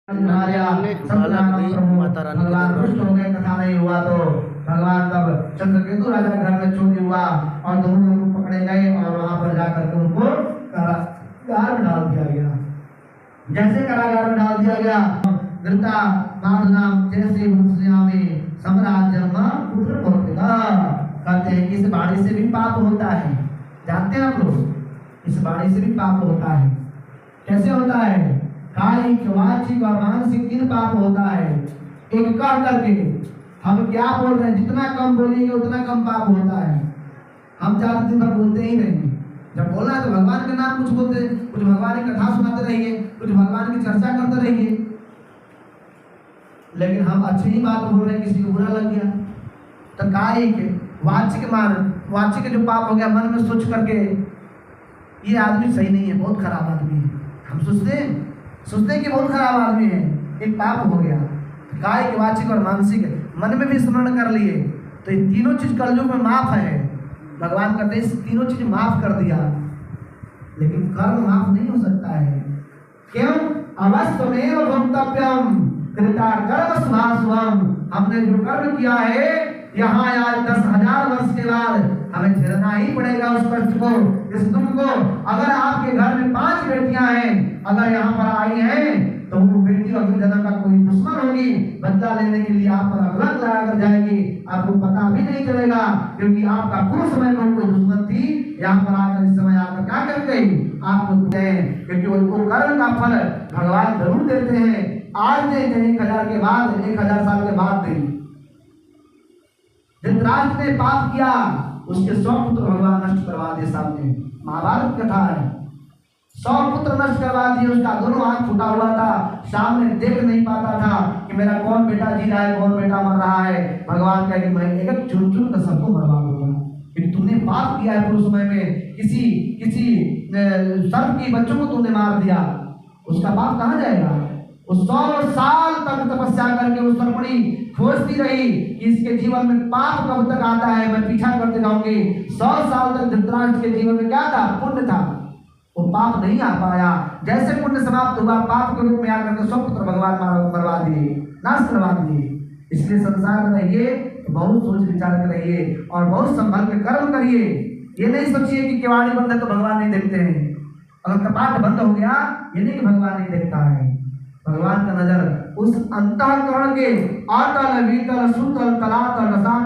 भगवान रुष्ट हो गए, कथा नहीं हुआ तो भगवान तब चंद्रकेतु राजा घर में चोरी हुआ और दोनों लोग पकड़े गए और वहां पर जाकर के उनको कारागार में डाल दिया गया। जैसे कारागार में डाल दिया गया, गृता नाम जैसे में सम्राज्यम पुत्र पौत्रिका कहते हैं कि इस बाड़ी से भी पाप होता है। जानते हैं आप लोग, इस बाड़ी से भी पाप होता है। कैसे होता है? कायिक, वाचिक और मानसिक 3 पाप होता है। एक कह करके हम क्या बोल रहे हैं, जितना कम बोलेंगे उतना कम पाप होता है। हम 4 दिन भर बोलते ही रहेंगे, जब बोलना है तो भगवान के नाम कुछ बोलते, कुछ भगवान की कथा सुनाते रहिए, कुछ भगवान की चर्चा करते रहिए, लेकिन हम अच्छी ही बात बोल रहे हैं, किसी को बुरा लग गया तो कायिक, वाचिक जो पाप हो गया, मन में सोच करके ये आदमी सही नहीं है, बहुत खराब आदमी है, हम सोचते हैं कि बहुत खराब आदमी है, एक पाप हो गया। कायिक, वाचिक और मानसिक, मन में भी स्मरण कर लिए तो ये तीनों चीज कलयुग में माफ है। भगवान कहते हैं इस तीनों चीज माफ कर दिया, लेकिन कर्म माफ नहीं हो सकता है। क्यों? अवश्यमेव भोक्तव्यम कृता कर्म शुभाशुभम। हमने जो कर्म किया है यहाँ आज 10,000 वर्ष के बाद हमें झेलना ही पड़ेगा उस कष्ट को, इस दुख को। अगर आपके घर में 5 बेटियां हैं, अगर यहाँ पर आई हैं तो वो बेटी अगले जन्म का कोई दुश्मन होगी, बदला लेने के लिए आप पर अगलग लगा कर जाएगी, आपको पता भी नहीं चलेगा, क्योंकि आपका पूर्व समय में कोई दुश्मन थी, यहाँ पर आकर इस समय आकर क्या कर गई आपको देते हैं, क्योंकि उनको कर्म का फल भगवान जरूर देते हैं। आज नहीं, 1000 के बाद, 1000 साल के बाद दें। धृतराष्ट्र ने पाप किया, उसके 100 पुत्र भगवान नष्ट करवा दिए। सामने महाभारत कथा है, 100 पुत्र नष्ट करवा दिए। उसका दोनों हाथ फूटा हुआ था, सामने देख नहीं पाता था कि मेरा कौन बेटा जी रहा है, कौन बेटा मर रहा है। भगवान कहे कि मैं एक चुन चुन कर सबको मरवा दूंगा, क्योंकि तुमने पाप किया है। पूर्व समय में किसी सर्प की बच्चों को तुमने मार दिया, उसका पाप कहाँ जाएगा? उस 100 साल तक तपस्या करके उस सर्पणी खोजती रही कि इसके जीवन में पाप कब तक आता है, मैं पीछा करते जाऊंगी। 100 साल तक धृतराष्ट्र के जीवन में क्या था? पुण्य था, वो पाप नहीं आ पाया। जैसे पुण्य समाप्त हुआ, पाप के रूप में आकर के 100 पुत्र भगवान मरवा दिए, नाश करवा दिए। इसलिए संसार में रहिए तो बहुत सोच विचार कर रहिए और बहुत संभल के कर्म करिए। ये नहीं सोचिए कि केवाड़ी बंद है तो भगवान नहीं देखते हैं, अगर कपाट बंद हो गया ये नहीं कि भगवान नहीं देखता है। भगवान का नजर उस अंतःकरण के अतल, वितल, सुतल, तलातल, रसातल